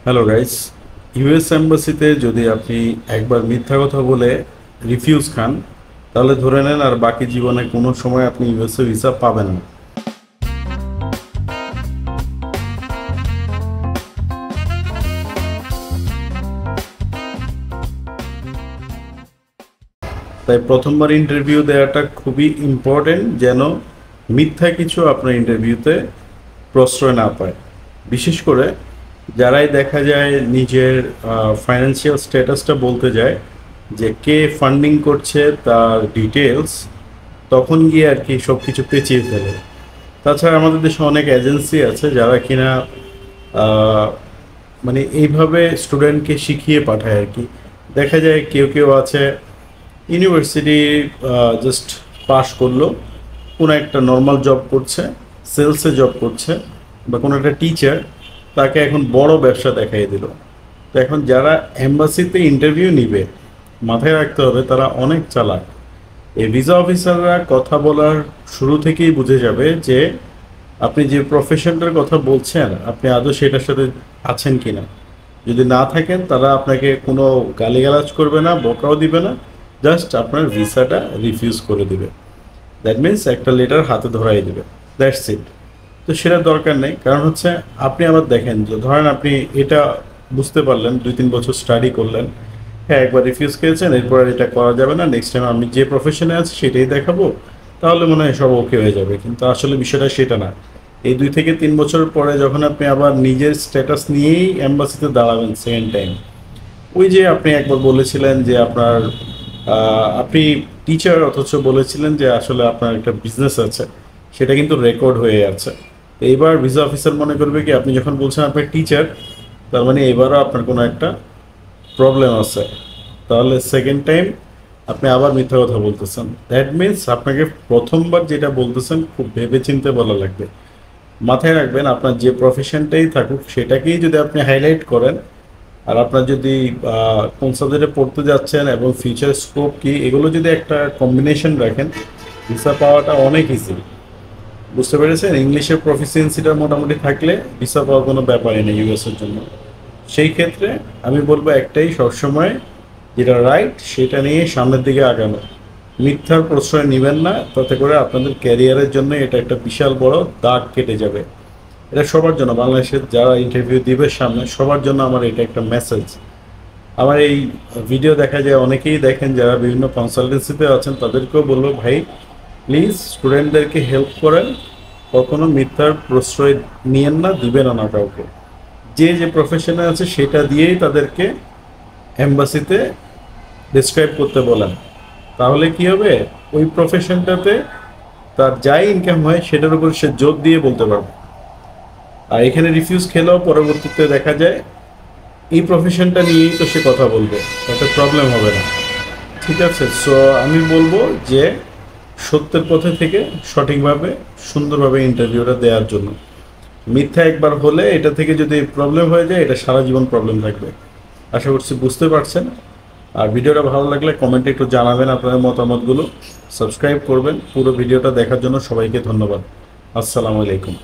Hello guys, US এম্বাসিতে যদি আপনি একবার মিথ্যা কথা বলে রিফিউজ খান, তাহলে ধরে নেন আর বাকি জীবনে কোনো সময় আপনি ইউএসএ ভিসা পাবেন না। তাই প্রথমবার ইন্টারভিউ দেওয়াটা খুবই ইম্পর্টেন্ট, যেন মিথ্যা কিছু আপনার ইন্টারভিউতে প্রশ্রয় না পায়। বিশেষ করে যারাই দেখা যায় নিজের ফাইন্যান্সিয়াল স্ট্যাটাসটা বলতে যায়, যে কে ফান্ডিং করছে তার ডিটেলস, তখন গিয়ে আর কি সব কিছু পেঁচিয়ে ফেলে। তাছাড়া আমাদের দেশে অনেক এজেন্সি আছে যারা কিনা আহ, মানে এইভাবে স্টুডেন্টকে শিখিয়ে পাঠায় আর কি। দেখা যায় কেউ কেউ আছে ইউনিভার্সিটি জাস্ট পাশ করলো, কোনো একটা নর্মাল জব করছে, সেলসে জব করছে, বা কোনো একটা টিচার তাকে এখন বড় ব্যবসা দেখাই দিল। তো এখন যারা এম্বাসিতে ইন্টারভিউ নিবে, মাথায় রাখতে হবে তারা অনেক চালাক। এই ভিসা অফিসাররা কথা বলার শুরু থেকেই বুঝে যাবে যে আপনি যে প্রফেশনটার কথা বলছেন আপনি আদৌ সেটার সাথে আছেন কিনা। যদি না থাকেন তারা আপনাকে কোনো গালিগালাজ করবে না, বকাও দিবে না, জাস্ট আপনার ভিসাটা রিফিউজ করে দিবে। দ্যাট মিনস একটা লেটার হাতে ধরাই দিবে, দ্যাটস ইট। তো সেটা দরকার নেই, কারণ হচ্ছে আপনি আবার দেখেন যে ধরেন আপনি এটা বুঝতে পারলেন, 2-3 বছর স্টাডি করলেন, হ্যাঁ একবার রিফিউজ খেয়েছেন, এরপর আর এটা করা যাবে না, নেক্সট টাইম আমি যে প্রফেশনে আছি সেটাই দেখাবো, তাহলে মনে হয় সব ওকে হয়ে যাবে। কিন্তু আসলে বিষয়টা সেটা না। এই 2 থেকে 3 বছর পরে যখন আপনি আবার নিজের স্ট্যাটাস নিয়েই এম্বাসিতে দাঁড়াবেন সেকেন্ড টাইম, ওই যে আপনি একবার বলেছিলেন যে আপনার আপনি টিচার, অথচ বলেছিলেন যে আসলে আপনার একটা বিজনেস আছে, সেটা কিন্তু রেকর্ড হয়ে আছে। তো এইবার ভিসা অফিসার মনে করবে কি আপনি যখন বলছেন আপনি টিচার, তার মানে এবারও আপনার কোনো একটা প্রবলেম আছে। তাহলে সেকেন্ড টাইম আপনি আবার মিথ্যা কথা বলতেছেন। দ্যাট মিনস আপনাকে প্রথমবার যেটা বলতেছেন খুব ভেবে চিন্তে বলা লাগবে। মাথায় রাখবেন আপনার যে প্রফেশনটাই থাকুক সেটাকেই যদি আপনি হাইলাইট করেন, আর আপনার যদি কোন সাবজেক্টে পড়তে যাচ্ছেন এবং ফিউচার স্কোপ কি, এগুলো যদি একটা কম্বিনেশন রাখেন, ভিসা পাওয়াটা অনেক ইজি। বুঝতে পেরেছেন? ইংলিশের প্রফিসিয়েন্সিটা মোটামুটি থাকলে ভিসা পাওয়ার কোনো ব্যাপারই নেই ইউএসের জন্য। সেই ক্ষেত্রে আমি বলবো একটাই, সবসময় যেটা রাইট সেটা নিয়ে সামনের দিকে আগানো। মিথ্যার প্রশ্রয় নেবেন না, তাতে করে আপনাদের ক্যারিয়ারের জন্য এটা একটা বিশাল বড় দাগ কেটে যাবে। এটা সবার জন্য, বাংলাদেশের যারা ইন্টারভিউ দিবে সামনে সবার জন্য আমার এটা একটা মেসেজ। আমার এই ভিডিও দেখা যায় অনেকেই দেখেন যারা বিভিন্ন কনসালটেন্সিতে আছেন, তাদেরকেও বলবো ভাই প্লিজ স্টুডেন্টদেরকে হেল্প করেন, কখনো মিথ্যার প্রশ্রয় নিয়েন না, দিবেন না কাউকে। যে যে প্রফেশনে আছে সেটা দিয়েই তাদেরকে এম্বাসিতে ডিসক্রাইব করতে বলেন। তাহলে কি হবে, ওই প্রফেশনটাতে তার যাই ইনকাম হয় সেটার উপর সে জোর দিয়ে বলতে পারবে। আর এখানে রিফিউজ খেলেও পরবর্তীতে দেখা যায় এই প্রফেশনটা নিয়েই তো সে কথা বলবে, তাতে প্রবলেম হবে না। ঠিক আছে? সো আমি বলবো যে সত্যের পথে থেকে সঠিকভাবে সুন্দরভাবে ইন্টারভিউটা দেওয়ার জন্য। মিথ্যা একবার হলে এটা থেকে যদি প্রবলেম হয়ে যায়, এটা সারা জীবন প্রবলেম থাকবে। আশা করছি বুঝতে পারছেন। আর ভিডিওটা ভালো লাগলে কমেন্টে একটু জানাবেন আপনাদের মতামতগুলো, সাবস্ক্রাইব করবেন। পুরো ভিডিওটা দেখার জন্য সবাইকে ধন্যবাদ। আসসালামু আলাইকুম।